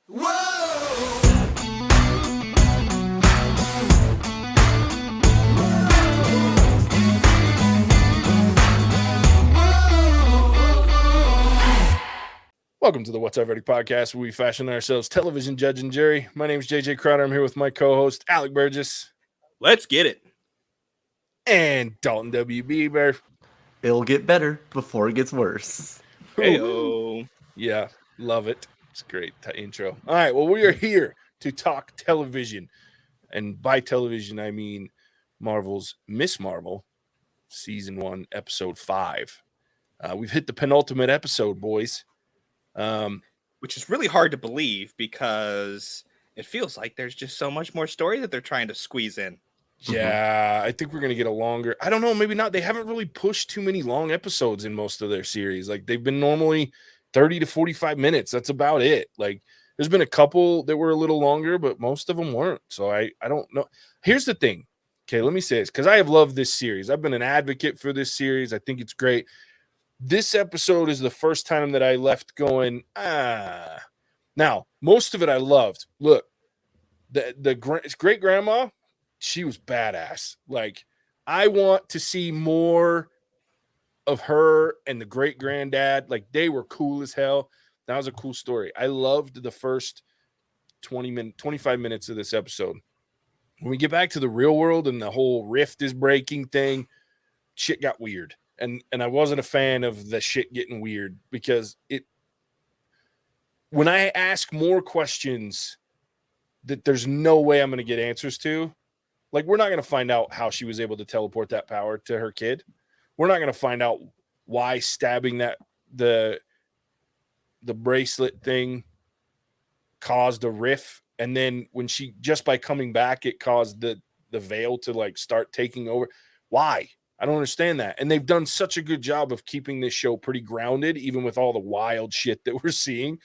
Whoa! Welcome to the What's Our Verdict podcast, where we fashion ourselves television judge and jury. My name is JJ Crowder. I'm here with my co-host, Alec Burgess. Let's get it. And Dalton WB Bear. It'll get better before it gets worse. Heyo. Yeah, love it. It's a great intro. All right, well, we are here to talk television. And by television, I mean Marvel's Miss Marvel, Season 1, Episode 5. We've hit the penultimate episode, boys. Which is really hard to believe because it feels like there's just so much more story that they're trying to squeeze in. Yeah, I think we're going to get a longer. I don't know, maybe not. They haven't really pushed too many long episodes in most of their series. Like, they've been normally 30 to 45 minutes. That's about it. Like, there's been a couple that were a little longer, but most of them weren't. So I don't know. Here's the thing. Okay, let me say this, because I have loved this series. I've been an advocate for this series. I think it's great. This episode is the first time that I left going, Now, most of it I loved. Look, the great grandma, she was badass. Like, I want to see more of her and the great granddad. Like, they were cool as hell. That was a cool story. I loved the first 25 minutes of this episode. When we get back to the real world and the whole rift is breaking thing, shit got weird. And I wasn't a fan of the shit getting weird, because when I ask more questions that there's no way I'm going to get answers to, like, we're not going to find out how she was able to teleport that power to her kid. We're not going to find out why stabbing the bracelet thing caused a rift. And then when she, just by coming back, it caused the veil to like start taking over. Why? I don't understand that. And they've done such a good job of keeping this show pretty grounded, even with all the wild shit that we're seeing.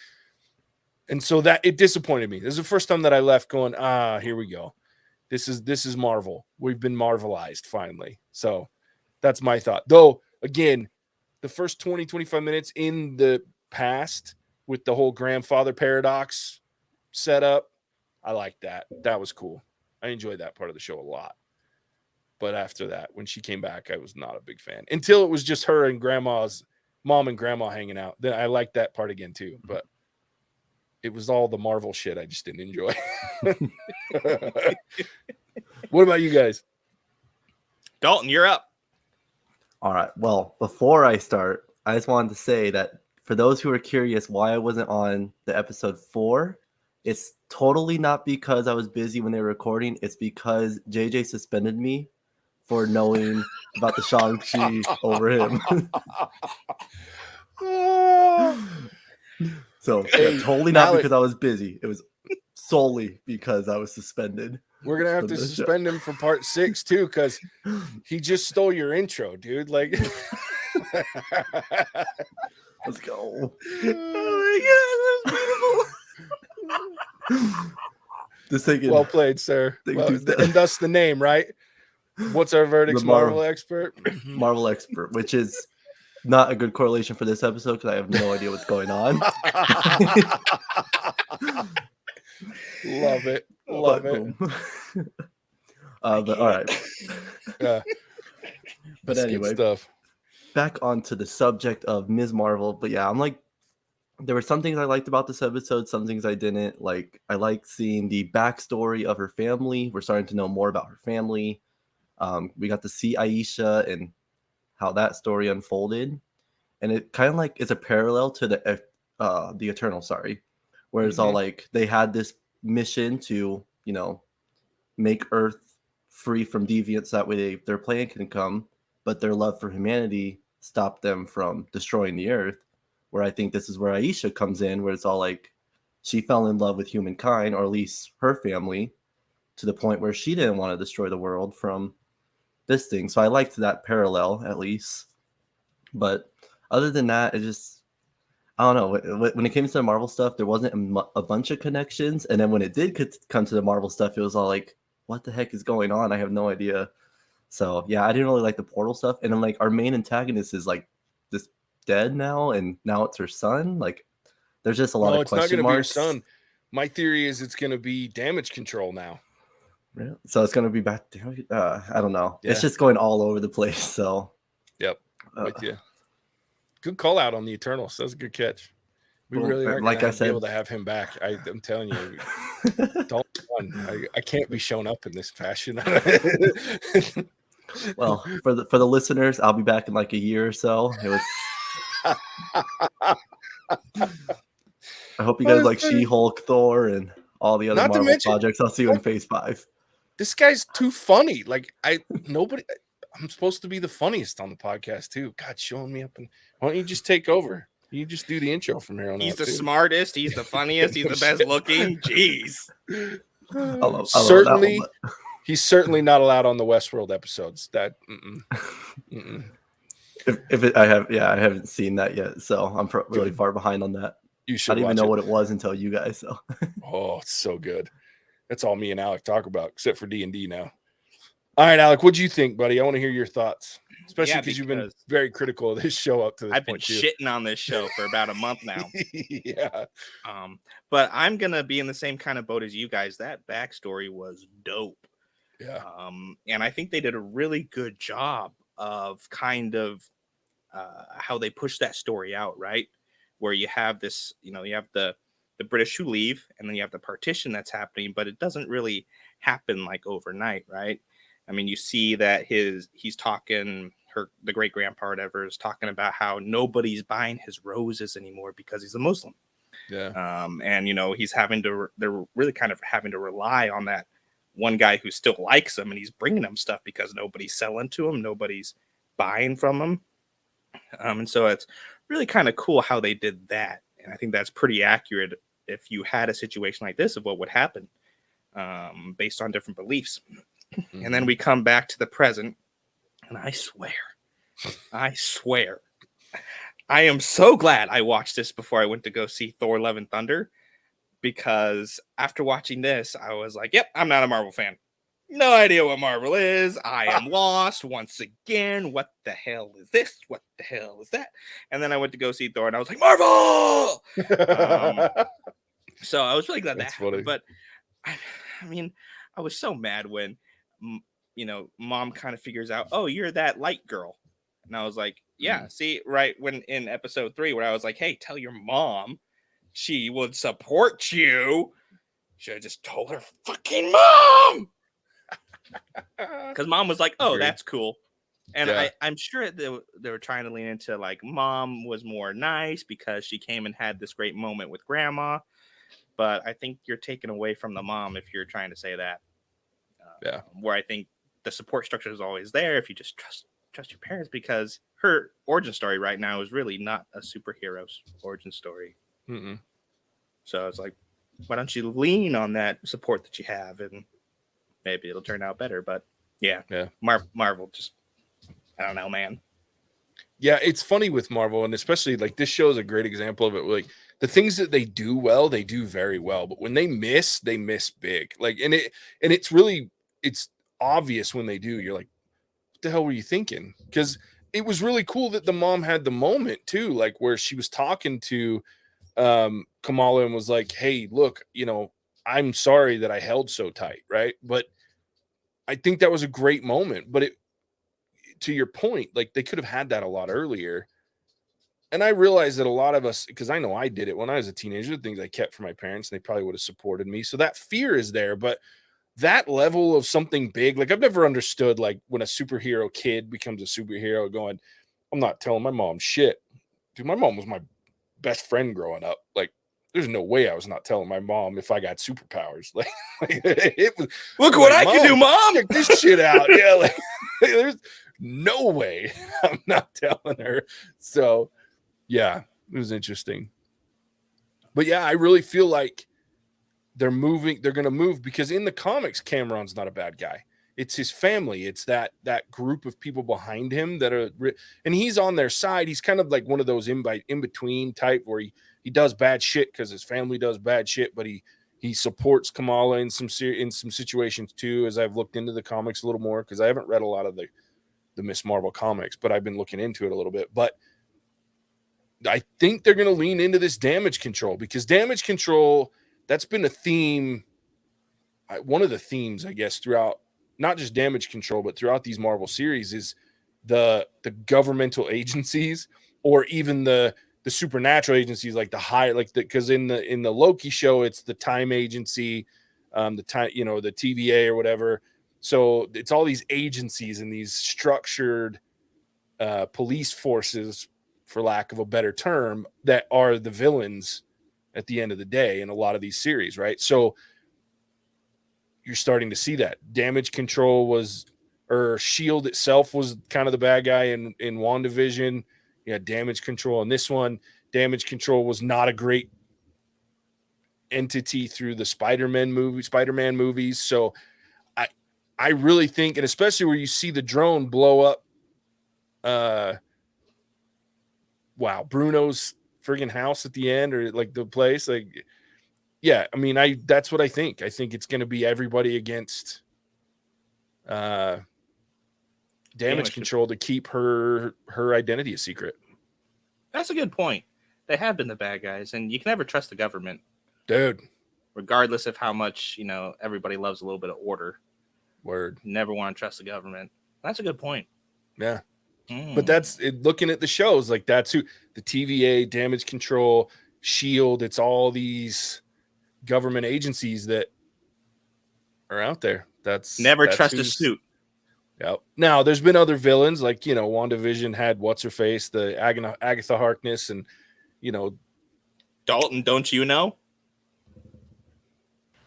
And so that it disappointed me. This is the first time that I left going, here we go. This is Marvel. We've been Marvelized finally. So that's my thought. Though, again, the first 20, 25 minutes in the past with the whole grandfather paradox setup, I liked that. That was cool. I enjoyed that part of the show a lot. But after that, when she came back, I was not a big fan. Until it was just her and grandma's mom and grandma hanging out. Then I liked that part again too. But it was all the Marvel shit I just didn't enjoy. What about you guys? Dalton, you're up. All right. Well, before I start, I just wanted to say that for those who are curious why I wasn't on the episode 4, it's totally not because I was busy when they were recording. It's because JJ suspended me for knowing about the Shang-Chi over him. So totally not Alec, because I was busy. It was solely because I was suspended. we're going to have to suspend him for part 6 too, because he just stole your intro, dude. Like, Let's go. Oh my God, that was beautiful. This thing, well played, sir. And thus the name, right? What's our verdict? Marvel expert. Marvel expert, which is not a good correlation for this episode because I have no idea what's going on. Love it. Love it. But all right. Yeah. But That's anyway, good stuff. back onto the subject of Ms. Marvel. But yeah, I'm like, there were some things I liked about this episode, some things I didn't. Like, I liked seeing the backstory of her family. We're starting to know more about her family. We got to see Aisha and how that story unfolded. And it kind of like is a parallel to the Eternal, where it's all like they had this mission to, make Earth free from deviants. That way their plan can come, but their love for humanity stopped them from destroying the Earth. Where I think this is where Aisha comes in, where it's all like she fell in love with humankind, or at least her family, to the point where she didn't want to destroy the world from this thing. So I liked that parallel, at least. But other than that, it just, I don't know. When it came to the Marvel stuff, there wasn't a bunch of connections. And then when it did come to the Marvel stuff, it was all like, what the heck is going on? I have no idea. So yeah, I didn't really like the Portal stuff. And then like our main antagonist is like this dead now, and now it's her son. Like, there's just a lot of question marks. It's not going to be her son. My theory is it's going to be damage control now. Yeah. So it's going to be back. I don't know. Yeah. It's just going all over the place. So. Yep. With you. Good call out on the Eternals. That's a good catch. We really are going to be able to have him back. I'm telling you, Dalton, I can't be shown up in this fashion. Well, for the listeners, I'll be back in like a year or so. It was. I hope you guys like She-Hulk, Thor, and all the other Marvel projects. I'll see you in Phase 5. This guy's too funny. Like I'm supposed to be the funniest on the podcast too. God, showing me up, and why don't you just take over? You just do the intro from here on out. He's the smartest. He's the funniest. He's the best looking. Jeez. Certainly, he's certainly not allowed on the Westworld episodes. That. I haven't seen that yet, so I'm really far behind on that. You should. I didn't even know what it was until you guys. So. Oh, it's so good. That's all me and Alec talk about, except for D&D now. All right, Alec, what do you think, buddy? I want to hear your thoughts, especially because you've been very critical of this show up to this point. I've been shitting on this show for about a month now. Yeah. But I'm gonna be in the same kind of boat as you guys. That backstory was dope. Yeah. And I think they did a really good job of kind of how they push that story out, right? Where you have this, you have the British who leave, and then you have the partition that's happening, but it doesn't really happen like overnight, right? I mean, you see that he's talking, the great grandpa or whatever is talking about how nobody's buying his roses anymore because he's a Muslim. Yeah. And they're really kind of having to rely on that one guy who still likes him, and he's bringing them stuff because nobody's selling to him, nobody's buying from him. And so it's really kind of cool how they did that. And I think that's pretty accurate if you had a situation like this of what would happen based on different beliefs. Mm-hmm. And then we come back to the present, and I swear, I am so glad I watched this before I went to go see Thor: Love and Thunder, because after watching this, I was like, yep, I'm not a Marvel fan. No idea what Marvel is. I am lost once again. What the hell is this? What the hell is that? And then I went to go see Thor, and I was like, Marvel! So I was really glad that happened. But I mean, I was so mad when, Mom kind of figures out, oh, you're that light girl. And I was like, yeah, see, right when in episode 3, where I was like, hey, tell your mom she would support you. Should have just told her fucking mom. Because mom was like, oh, that's cool. And I'm sure they were trying to lean into like mom was more nice because she came and had this great moment with grandma. But I think you're taken away from the mom if you're trying to say that. Where I think the support structure is always there if you just trust your parents, because her origin story right now is really not a superhero's origin story. Mm-mm. So it's like, why don't you lean on that support that you have, and maybe it'll turn out better. But yeah. Marvel just, I don't know, man. Yeah, it's funny with Marvel, and especially like this show is a great example of it. Like the things that they do well, they do very well, but when they miss big. Like, and it's obvious when they do. You're like, what the hell were you thinking? Because it was really cool that the mom had the moment too, like where she was talking to Kamala and was like, hey, look, I'm sorry that I held so tight, right? But I think that was a great moment. But to your point, like they could have had that a lot earlier. And I realize that a lot of us, because I know I did it when I was a teenager, the things I kept from my parents, and they probably would have supported me. So that fear is there. But that level of something big, like I've never understood, like when a superhero kid becomes a superhero going, I'm not telling my mom shit. Dude, my mom was my best friend growing up. Like, there's no way I was not telling my mom if I got superpowers. Like it was, look what I can do, mom. Check this shit out. Yeah, like there's no way I'm not telling her. So yeah, it was interesting. But yeah, I really feel like they're going to move, because in the comics, Cameron's not a bad guy. It's his family. It's that group of people behind him that are, and he's on their side. He's kind of like one of those in between type where he does bad shit because his family does bad shit, but he supports Kamala in some situations too. As I've looked into the comics a little more, because I haven't read a lot of the Miss Marvel comics, but I've been looking into it a little bit. But I think they're going to lean into this damage control, because damage control that's been a theme. One of the themes, I guess, throughout not just Damage Control, but throughout these Marvel series is the governmental agencies, or even the supernatural agencies, like the higher, like because in the Loki show, it's the Time Agency, the time, the TVA or whatever. So it's all these agencies and these structured police forces, for lack of a better term, that are the villains at the end of the day in a lot of these series, right? So you're starting to see that. Damage Control or Shield itself was kind of the bad guy in WandaVision. You had Damage Control in this one. Damage Control was not a great entity through the Spider-Man movies. So I really think, and especially where you see the drone blow up Bruno's friggin' house at the end, or like the place, like, yeah, I mean, that's what I think. I think it's going to be everybody against Damage Control to keep her identity a secret. That's a good point. They have been the bad guys, and you can never trust the government, dude. Regardless of how much everybody loves a little bit of order. Word. You never want to trust the government. That's a good point. Yeah. But that's it, looking at the shows, like that's who the TVA, Damage Control, Shield. It's all these government agencies that are out there. That's never trust a suit. Yeah. Now there's been other villains, like WandaVision had what's her face, the Agatha Harkness, and Dalton. Don't you know?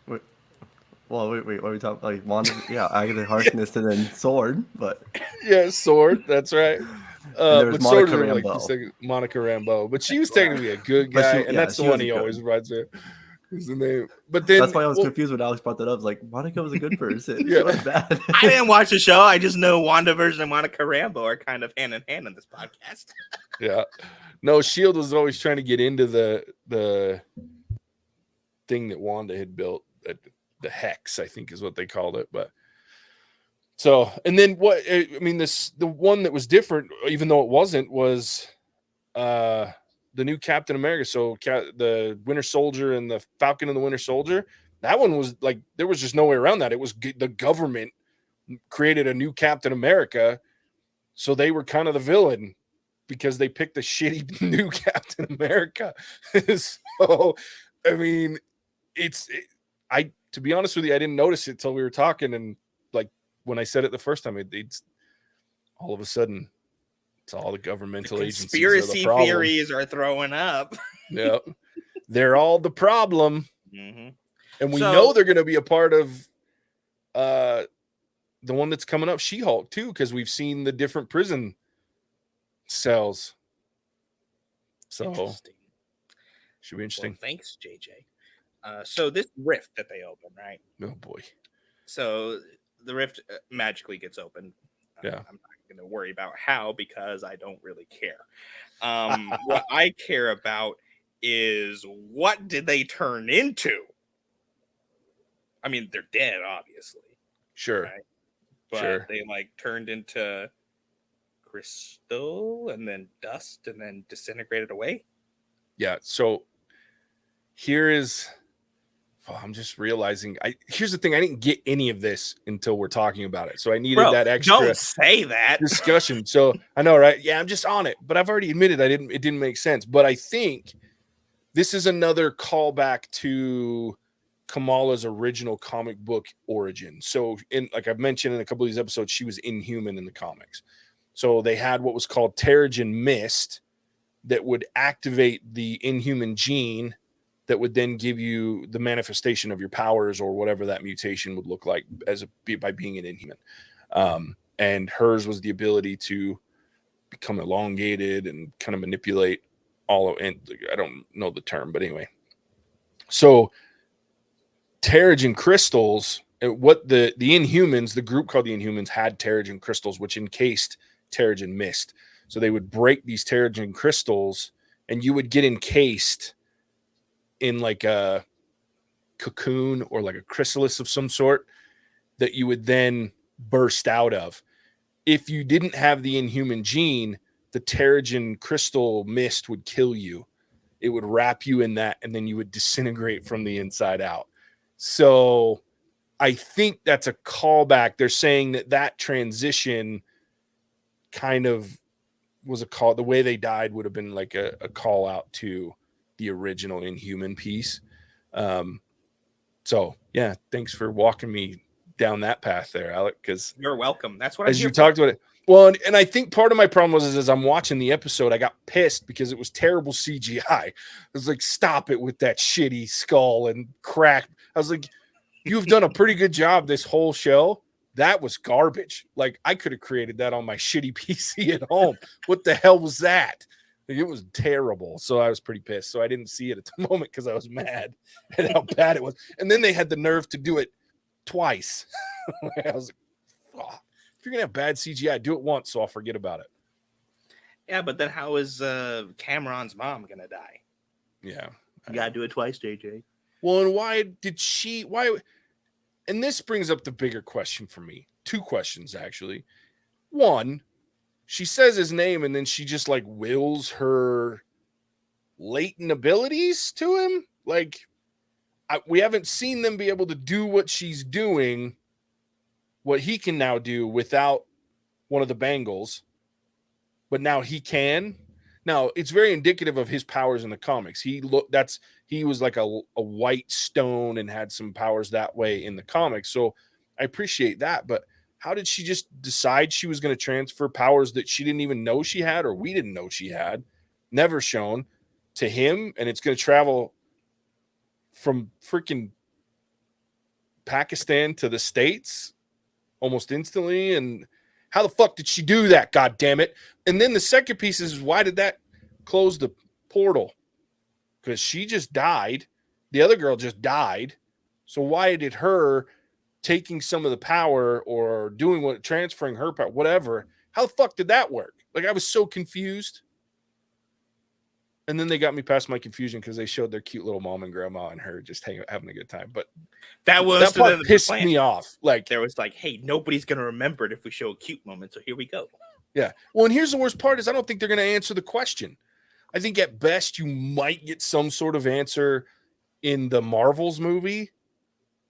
Wait, what are we talking? Like Wanda? Yeah, Agatha Harkness, and then Sword, but yeah, Sword. That's right. But Monica Rambeau. Monica Rambeau, but she was technically a good guy, and that's the one he always runs in. Is the name. But then that's why I was confused when Alex brought that up. I was like, Monica was a good person. Yeah. She was bad. I didn't watch the show. I just know WandaVision and Monica Rambeau are kind of hand in hand in this podcast. Yeah. No, Shield was always trying to get into the thing that Wanda had built, the Hex, I think is what they called it. But so, and then the one that was different, even though it wasn't, was the new Captain America. So the Winter Soldier and the Falcon and the Winter Soldier, that one was like, there was just no way around that. It was the government created a new Captain America. So they were kind of the villain because they picked a shitty new Captain America. So, I mean, to be honest with you, I didn't notice it till we were talking. And like, when I said it the first time, it's all of a sudden, it's all the governmental agencies. Conspiracy theories are throwing up. Yeah, they're all the problem, mm-hmm. And we know they're going to be a part of the one that's coming up, She-Hulk, too, because we've seen the different prison cells. So should be interesting. Well, thanks, JJ. So this rift that they open, right? Oh boy. So the rift magically gets opened. Yeah. I'm not going to worry about how, because I don't really care. What I care about is, what did they turn into? I mean, they're dead, obviously. Sure. Right? But they turned into crystal and then dust and then disintegrated away. Yeah. So here is, I'm just realizing. Here's the thing: I didn't get any of this until we're talking about it, so I needed that extra. Don't say that discussion. So I know, right? Yeah, I'm just on it, but I've already admitted it didn't make sense. But I think this is another callback to Kamala's original comic book origin. So, like I've mentioned in a couple of these episodes, she was Inhuman in the comics. So they had what was called Terrigen Mist that would activate the Inhuman gene, that would then give you the manifestation of your powers, or whatever that mutation would look like by being an Inhuman. And hers was the ability to become elongated and kind of manipulate and I don't know the term, but anyway. So Terrigen crystals, what the Inhumans, the group called the Inhumans, had Terrigen crystals, which encased Terrigen Mist. So they would break these Terrigen crystals, and you would get encased in like a cocoon or like a chrysalis of some sort that you would then burst out of. If you didn't have the Inhuman gene, the Terrigen crystal mist would kill you it would wrap you in that, and then you would disintegrate from the inside out. So I think that's a callback. They're saying that transition kind of was a call. The way they died would have been like a call out to the original Inhuman piece. So yeah, thanks for walking me down that path there, Alec, because you're welcome. That's what I'm as here you for. talked about it. Well, and I think part of my problem was as I'm watching the episode, I got pissed because it was terrible CGI. I was like, stop it with that shitty skull and crack. I was like, you've done a pretty good job this whole show. That was garbage. Like, I could have created that on my shitty PC at home. What the hell was that? Like, it was terrible. So I was pretty pissed. So I didn't see it at the moment because I was mad at how bad it was. And then they had the nerve to do it twice. I was like, oh. If you're gonna have bad CGI, do it once, so I'll forget about it. Yeah, but then how is Cameron's mom gonna die? Yeah, you gotta do it twice, JJ. Well, and why did she? Why? And this brings up the bigger question for me. Two questions actually. One, she says his name, and then she just like wills her latent abilities to him. Like, we haven't seen them be able to do what she's doing. What he can now do without one of the bangles, but now he can. Now it's very indicative of his powers in the comics. He was like a white stone and had some powers that way in the comics. So I appreciate that. But how did she just decide she was going to transfer powers that she didn't even know she had, or we didn't know she had, never shown, to him? And it's going to travel from freaking Pakistan to the States almost instantly. And how the fuck did she do that? God damn it. And then the second piece is, why did that close the portal? Because she just died. The other girl just died. So why did her taking some of the power or doing transferring her power, whatever, how the fuck did that work? Like, I was so confused. And then they got me past my confusion because they showed their cute little mom and grandma and her just having a good time. But that part pissed me off. Like, there was like, hey, nobody's gonna remember it if we show a cute moment. So here we go. Yeah. Well, and here's the worst part is I don't think they're gonna answer the question. I think at best you might get some sort of answer in the Marvels movie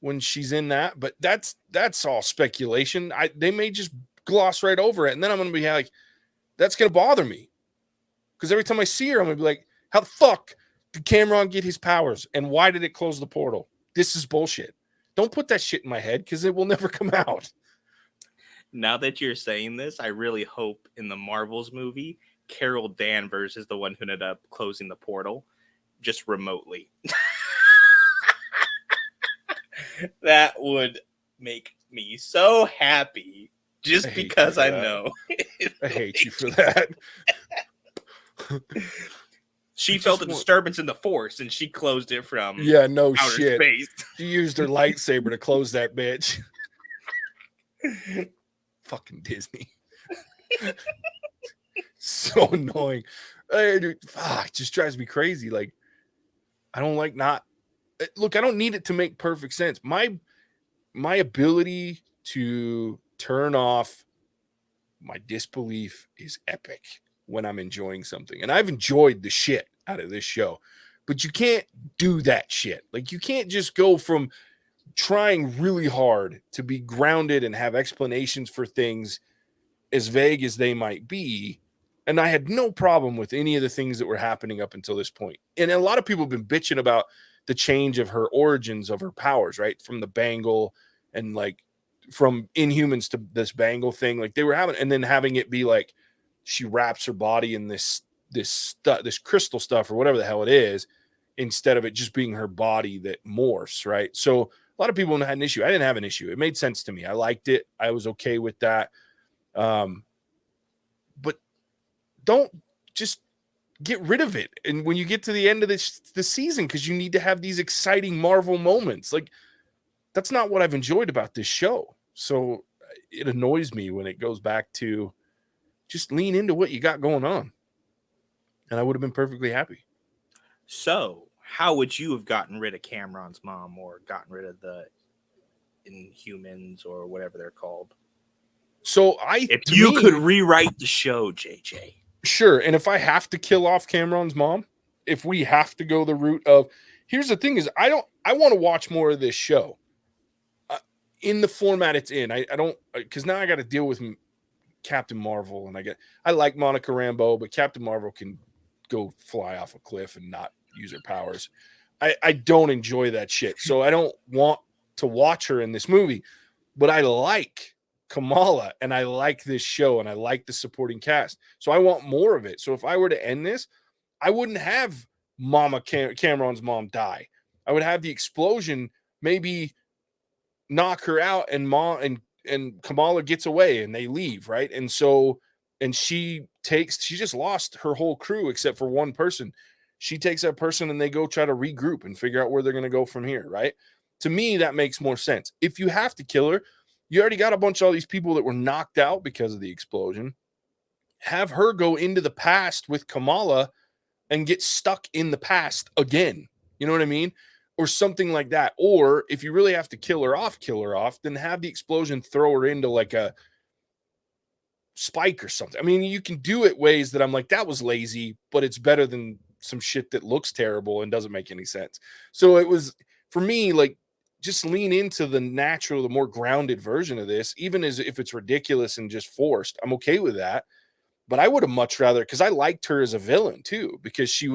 when she's in that, but that's all speculation. They may just gloss right over it, and then I'm gonna be like, that's gonna bother me. Because every time I see her, I'm going to be like, how the fuck did Cameron get his powers? And why did it close the portal? This is bullshit. Don't put that shit in my head because it will never come out. Now that you're saying this, I really hope in the Marvels movie, Carol Danvers is the one who ended up closing the portal just remotely. That would make me so happy just because I know. I hate you for that. She felt a disturbance in the force and she closed it from outer shit. Space. She used her lightsaber to close that bitch. Fucking Disney. So annoying. It just drives me crazy. Like, I don't like look, I don't need it to make perfect sense. My ability to turn off my disbelief is epic when I'm enjoying something. And I've enjoyed the shit out of this show. But you can't do that shit. Like, you can't just go from trying really hard to be grounded and have explanations for things as vague as they might be. And I had no problem with any of the things that were happening up until this point. And a lot of people have been bitching about the change of her origins of her powers, right? From the bangle and like from Inhumans to this bangle thing. Like, they were having it be like, she wraps her body in this crystal stuff or whatever the hell it is, instead of it just being her body that morphs, right? So a lot of people had an issue. I didn't have an issue. It made sense to me. I liked it. I was okay with that. But don't just get rid of it. And when you get to the end of the season, because you need to have these exciting Marvel moments, like, that's not what I've enjoyed about this show. So it annoys me when it goes back to just lean into what you got going on. And I would have been perfectly happy. So how would you have gotten rid of Cameron's mom or gotten rid of the Inhumans or whatever they're called? So if you could rewrite the show, JJ. Sure. And if I have to kill off Cameron's mom, if we have to go the route of, here's the thing is, I want to watch more of this show in the format it's in. I don't, because now I got to deal with Captain Marvel, and I like Monica Rambeau, but Captain Marvel can go fly off a cliff and not use her powers. I don't enjoy that shit. So I don't want to watch her in this movie, but I like Kamala and I like this show and I like the supporting cast. So I want more of it. So if I were to end this, I wouldn't have Cameron's mom die. I would have the explosion maybe knock her out and Kamala gets away and they leave, right? And so, and she just lost her whole crew except for one person. She takes that person and they go try to regroup and figure out where they're going to go from here, right? To me, that makes more sense. If you have to kill her, you already got a bunch of all these people that were knocked out because of the explosion. Have her go into the past with Kamala and get stuck in the past again. You know what I mean? Or something like that. Or if you really have to kill her off, then have the explosion throw her into like a spike or something. I mean, you can do it ways that I'm like, that was lazy, but it's better than some shit that looks terrible and doesn't make any sense. So it was, for me, like, just lean into the natural, the more grounded version of this, even as if it's ridiculous and just forced. I'm okay with that. But I would have much rather, because I liked her as a villain too, because she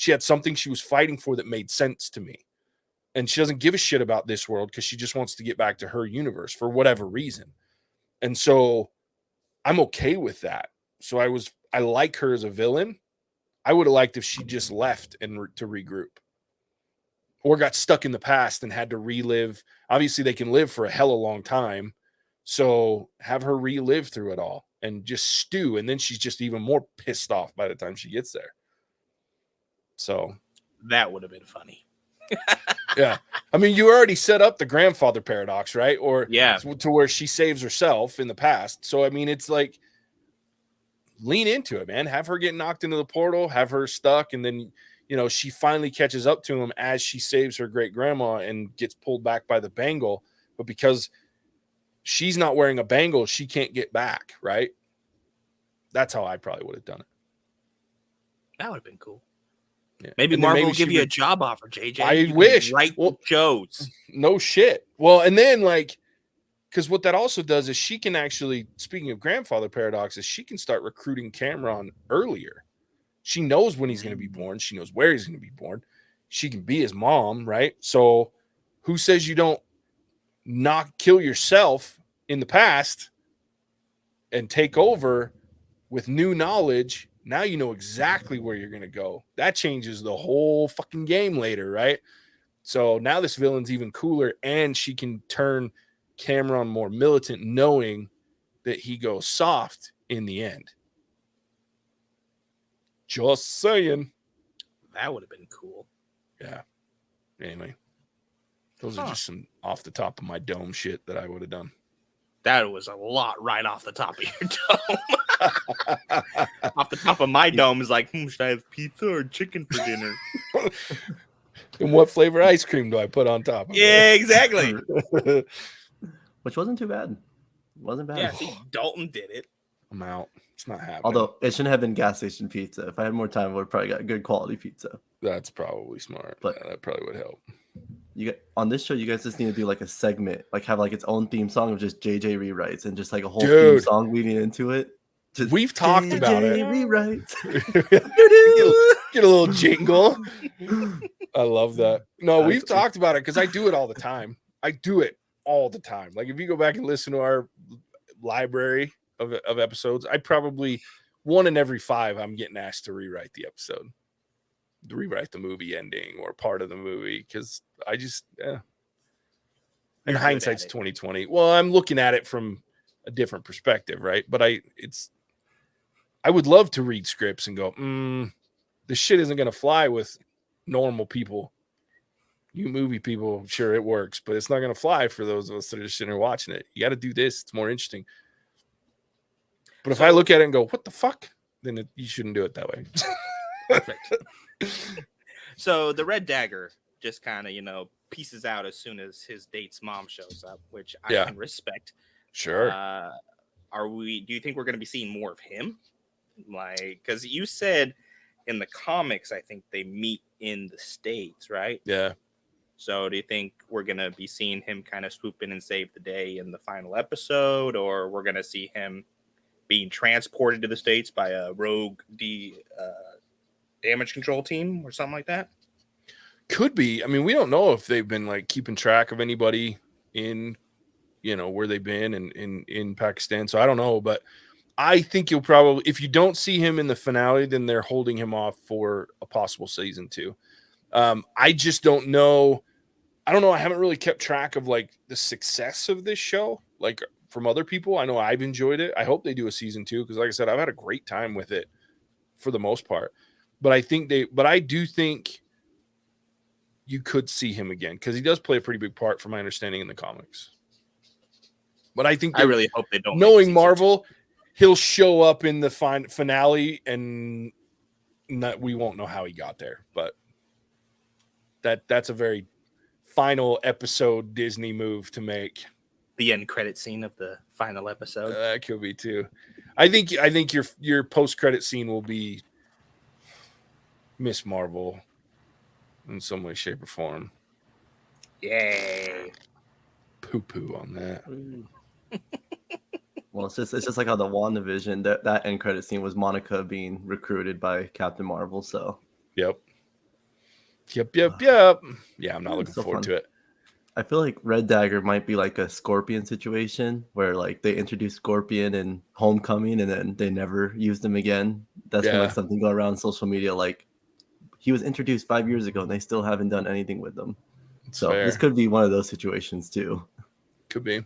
had something she was fighting for that made sense to me. And she doesn't give a shit about this world because she just wants to get back to her universe for whatever reason. And so I'm okay with that. So I like her as a villain. I would have liked if she just left and to regroup, or got stuck in the past and had to relive. Obviously they can live for a hell of a long time. So have her relive through it all and just stew. And then she's just even more pissed off by the time she gets there. So that would have been funny. Yeah. I mean, you already set up the grandfather paradox, right? Or yeah, to where she saves herself in the past. So, I mean, it's like, lean into it, man. Have her get knocked into the portal, have her stuck. And then, she finally catches up to him as she saves her great grandma and gets pulled back by the bangle. But because she's not wearing a bangle, she can't get back. Right. That's how I probably would have done it. That would have been cool. Yeah. Maybe Marvel will give you a job offer, JJ. I wish. Shows. No shit. Well, and then because what that also does is she can actually, speaking of grandfather paradoxes, she can start recruiting Cameron earlier. She knows when he's going to be born. She knows where he's going to be born. She can be his mom, right? So who says you don't not kill yourself in the past and take over with new knowledge? Now you know exactly where you're going to go. That changes the whole fucking game later, right? So now this villain's even cooler, and she can turn Cameron more militant, knowing that he goes soft in the end. Just saying. That would have been cool. Yeah. Anyway, those are just some off the top of my dome shit that I would have done. That was a lot right off the top of your dome. Off the top of my dome is like, should I have pizza or chicken for dinner? And what flavor ice cream do I put on top of it? Yeah, exactly. Which wasn't too bad. Wasn't bad. Yeah, see, Dalton did it. I'm out. It's not happening. Although it shouldn't have been gas station pizza. If I had more time, I would have probably got good quality pizza. That's probably smart. But yeah, that probably would help. On this show, you guys just need to do like a segment, like have like its own theme song of just JJ rewrites and just like a whole theme song leading into it. Just we've talked about it. Rewrites. Get a little jingle. I love that. No, we've talked about it because I do it all the time. I do it all the time. Like if you go back and listen to our library of episodes, I probably 1 in every 5 I'm getting asked to rewrite the episode, to rewrite the movie ending or part of the movie, because I just in hindsight's 2020. Well, I'm looking at it from a different perspective, right? But I would love to read scripts and go, this shit isn't gonna fly with normal people. You movie people, sure it works, but it's not gonna fly for those of us that are just sitting there watching it. You got to do this; it's more interesting. But if I look at it and go, what the fuck? Then you shouldn't do it that way. Perfect. So the Red Dagger just kind of, pieces out as soon as his date's mom shows up, which I can respect. Sure. Do you think we're going to be seeing more of him? Like, because you said in the comics, I think they meet in the States, right? Yeah. So do you think we're going to be seeing him kind of swoop in and save the day in the final episode, or we're going to see him being transported to the States by a rogue damage control team or something like that? Could be. I mean, we don't know if they've been like keeping track of anybody in, where they've been in Pakistan. So I don't know, but I think you'll probably, if you don't see him in the finale, then they're holding him off for a possible season 2. I just don't know. I don't know. I haven't really kept track of like the success of this show, like from other people. I know I've enjoyed it. I hope they do a season 2 because, like I said, I've had a great time with it for the most part. But I do think you could see him again because he does play a pretty big part, from my understanding, in the comics. But I think I really hope they don't. Knowing Marvel, he'll show up in the finale, and we won't know how he got there. But that's a very final episode Disney move to make. The end credit scene of the final episode. That could be too. I think your post credit scene will be Miss Marvel in some way, shape, or form. Yay! Poo on that. Well, it's just like how the WandaVision, that end credit scene was Monica being recruited by Captain Marvel. So Yep. Yeah, I'm not looking forward to it. I feel like Red Dagger might be like a Scorpion situation where like they introduced Scorpion in Homecoming and then they never used him again. That's been like something going around social media. Like he was introduced 5 years ago and they still haven't done anything with him. So fair. This could be one of those situations too. Could be.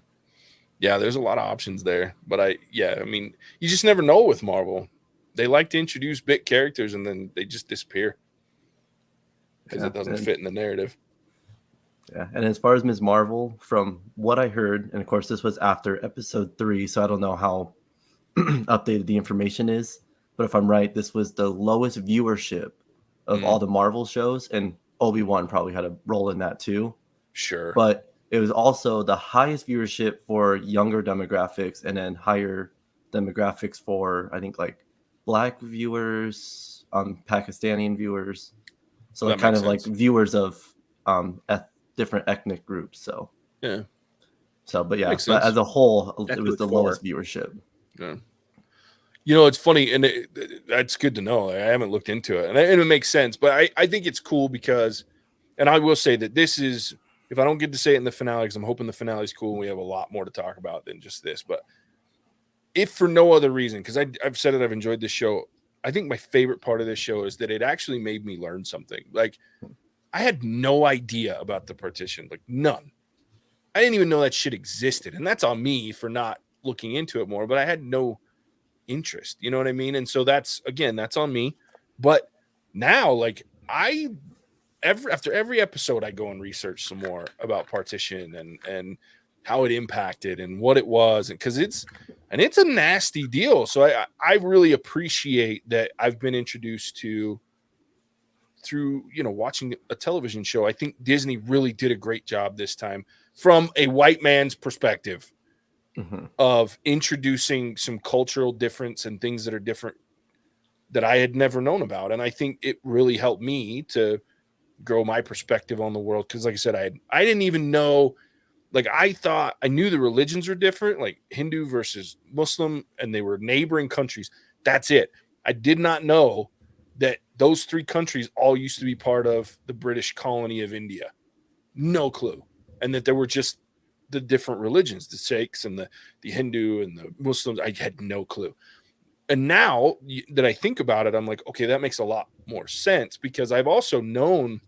Yeah, there's a lot of options there. But I mean, you just never know with Marvel. They like to introduce big characters and then they just disappear because it doesn't fit in the narrative. Yeah, and as far as Ms. Marvel, from what I heard, and of course this was after episode 3, so I don't know how updated the information is, but if I'm right, this was the lowest viewership of all the Marvel shows, and Obi-Wan probably had a role in that too. Sure. But it was also the highest viewership for younger demographics, and then higher demographics for, I think, like Black viewers, Pakistani viewers. So like kind of sense. Like viewers of different ethnic groups. So yeah. So but yeah, but as a whole, it was the lowest viewership. Yeah. It's funny, and that's good to know. I haven't looked into it, and it makes sense. But I think it's cool because, and I will say that this is, if I don't get to say it in the finale, because I'm hoping the finale is cool and we have a lot more to talk about than just this. But if for no other reason, because I've said it, I've enjoyed this show. I think my favorite part of this show is that it actually made me learn something. Like, I had no idea about the partition, like none. I didn't even know that shit existed. And that's on me for not looking into it more, but I had no interest. You know what I mean? And so that's on me. But now, like, after every episode, I go and research some more about partition and how it impacted and what it was. And because it's a nasty deal. So I really appreciate that I've been introduced to through, watching a television show. I think Disney really did a great job this time from a white man's perspective of introducing some cultural difference and things that are different that I had never known about. And I think it really helped me to grow my perspective on the world. Cause like I said, I didn't even know, like I thought I knew the religions were different, like Hindu versus Muslim, and they were neighboring countries. That's it. I did not know that those 3 countries all used to be part of the British colony of India. No clue. And that there were just the different religions, the Sikhs and the Hindu and the Muslims. I had no clue. And now that I think about it, I'm like, okay, that makes a lot more sense because I've also known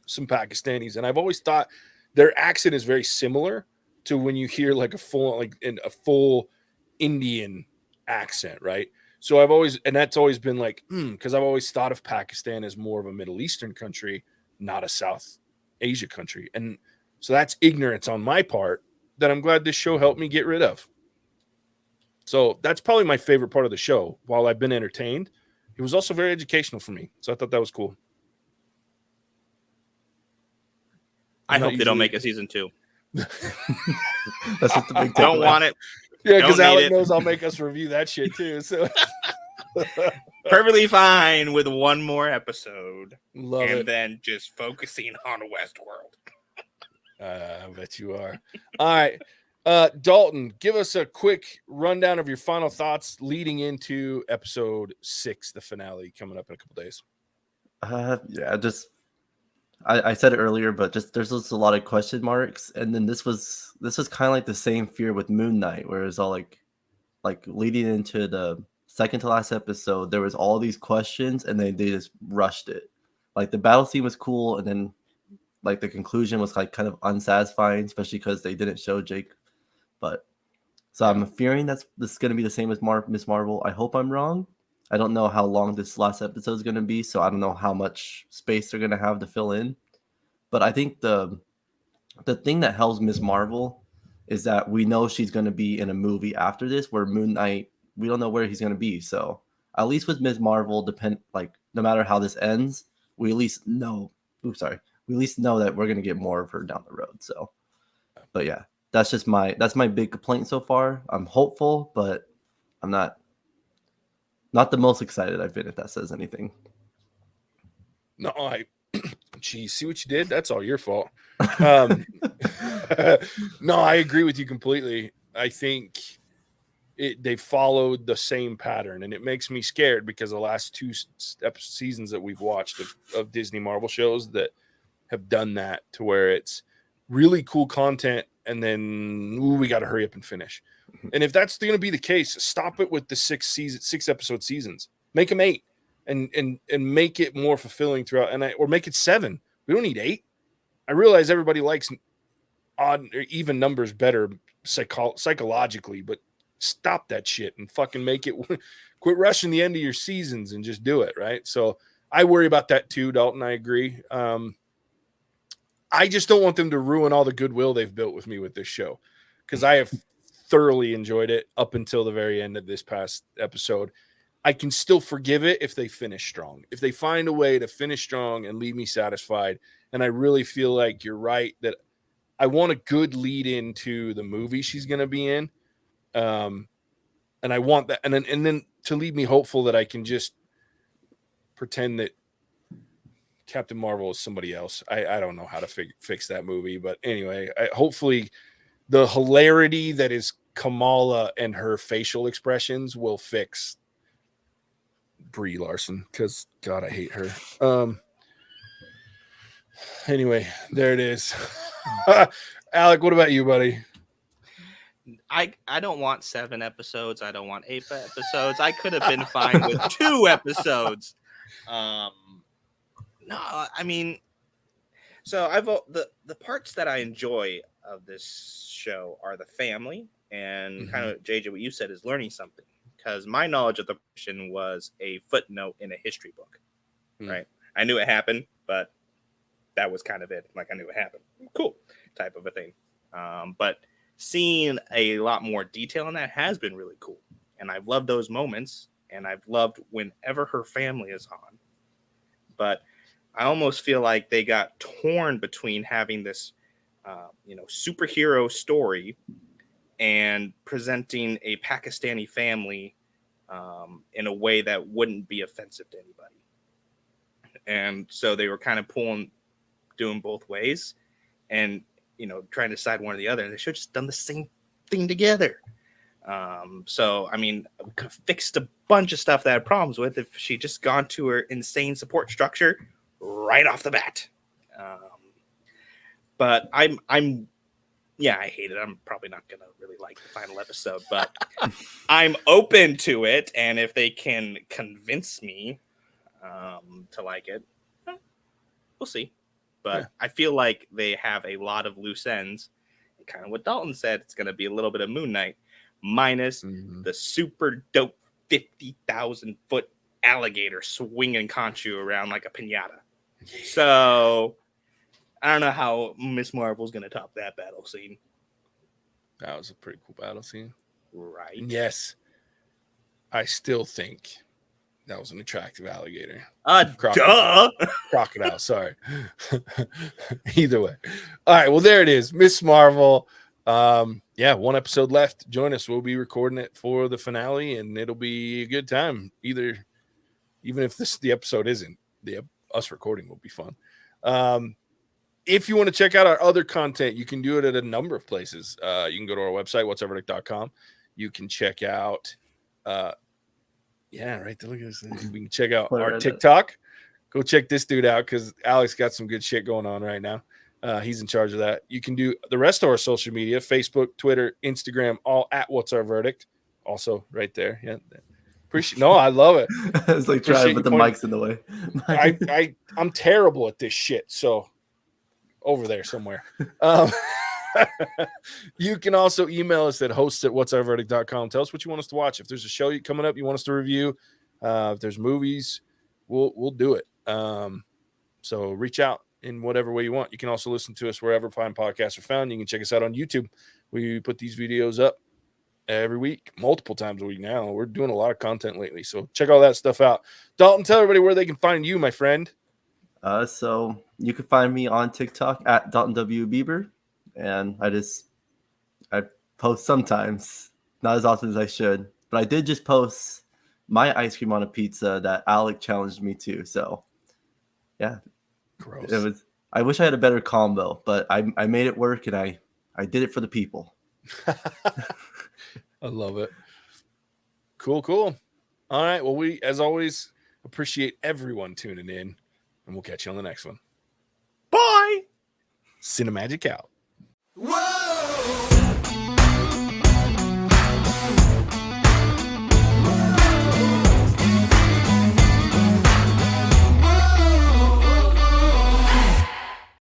some Pakistanis and I've always thought their accent is very similar to when you hear like a full Indian accent, right? So that's always been like, because I've always thought of Pakistan as more of a Middle Eastern country, not a South Asia country. And so that's ignorance on my part that I'm glad this show helped me get rid of. So that's probably my favorite part of the show. While I've been entertained, it was also very educational for me. So I thought that was cool. I hope they don't make a season 2. That's just the big don't want it. Yeah, because Alec knows I'll make us review that shit too. So Perfectly fine with one more episode. Love and it. then just focusing on Westworld. I bet you are. All right. Dalton, give us a quick rundown of your final thoughts leading into episode 6, the finale, coming up in a couple days. Yeah, just I said it earlier, but just there's just a lot of question marks, and then this was kind of like the same fear with Moon Knight, where it's all like leading into the second to last episode, there was all these questions, and they just rushed it. Like the battle scene was cool, and then like the conclusion was like kind of unsatisfying, especially because they didn't show Jake. But so I'm fearing this is going to be the same as Miss Marvel. I hope I'm wrong. I don't know how long this last episode is going to be, so I don't know how much space they're going to have to fill in. But I think the thing that helps Miss Marvel is that we know she's going to be in a movie after this, where Moon Knight, we don't know where he's going to be. So at least with Miss Marvel, no matter how this ends, we at least know. We at least know that we're going to get more of her down the road. So, but yeah, that's my big complaint so far. I'm hopeful, but I'm not the most excited I've been, if that says anything. No, geez, see what you did? That's all your fault. No, I agree with you completely. I think they followed the same pattern, and it makes me scared because the last 2 seasons that we've watched of Disney Marvel shows that have done that, to where it's really cool content, and then we got to hurry up and finish. And if that's going to be the case, stop it with the 6 episode seasons. Make them 8, and make it more fulfilling throughout, or make it 7. We don't need 8. I realize everybody likes odd or even numbers better psychologically, but stop that shit and fucking make it. Quit rushing the end of your seasons and just do it, right? So I worry about that too, Dalton. I agree. I just don't want them to ruin all the goodwill they've built with me with this show, because I have thoroughly enjoyed it up until the very end of this past episode. I can still forgive it if they finish strong. If they find a way to finish strong and leave me satisfied. And I really feel like you're right that I want a good lead into the movie she's going to be in. And I want that. And then to leave me hopeful that I can just pretend that Captain Marvel is somebody else. I don't know how to fix that movie. But anyway, hopefully the hilarity that is Kamala and her facial expressions will fix Brie Larson, because God, I hate her. Anyway, there it is. Alec, what about you, buddy? I don't want 7 episodes. I don't want 8 episodes. I could have been fine with 2 episodes. No, I mean, so the parts that I enjoy of this show are the family, and kind of JJ, what you said is learning something, because my knowledge of the person was a footnote in a history book, right? I knew it happened, but that was kind of it. Like, I knew it happened. Cool. Type of a thing. But seeing a lot more detail in that has been really cool. And I've loved those moments, and I've loved whenever her family is on. But I almost feel like they got torn between having this, superhero story and presenting a Pakistani family in a way that wouldn't be offensive to anybody. And so they were kind of doing both ways, and trying to decide one or the other. And they should have just done the same thing together. So I mean, we could have fixed a bunch of stuff that I had problems with if she just gone to her insane support structure right off the bat. But I hate it. I'm probably not gonna really like the final episode, but I'm open to it, and if they can convince me to like it, we'll see. But I feel like they have a lot of loose ends. And kind of what Dalton said, it's going to be a little bit of Moon Knight minus the super dope 50,000 foot alligator swinging Khonshu around like a piñata. So I don't know how Miss Marvel's going to top that battle scene. That was a pretty cool battle scene. Right. Yes. I still think that was an attractive alligator. Crocodile, sorry. Either way. All right, well, there it is. Miss Marvel. 1 episode left. Join us. We'll be recording it for the finale, and it'll be a good time. Either even if the episode isn't. Us recording will be fun. If you want to check out our other content, you can do it at a number of places. You can go to our website, whatsoververdict.com. You can check out, right there. Look at this. We can check out our TikTok. Go check this dude out because Alex got some good shit going on right now. He's in charge of that. You can do the rest of our social media, Facebook, Twitter, Instagram, all at What's Our Verdict. Also right there. Yeah. No, I love it. It's like trying to put the mics in the way. I'm terrible at this shit. So over there somewhere. You can also email us at hosts@whatsourverdict.com. Tell us what you want us to watch. If there's a show coming up you want us to review, if there's movies, we'll do it. So reach out in whatever way you want. You can also listen to us wherever fine podcasts are found. You can check us out on YouTube. We put these videos up every week, multiple times a week now. We're doing a lot of content lately, so check all that stuff out. Dalton, tell everybody where they can find you, my friend. So you can find me on TikTok at Dalton W. Bieber, and I post sometimes, not as often as I should, but I did just post my ice cream on a pizza that Alec challenged me to. So yeah, gross. I wish I had a better combo, but I made it work, and I did it for the people. I love it. Cool. All right. Well, we, as always, appreciate everyone tuning in, and we'll catch you on the next one. Bye. Cinemagic out. Whoa!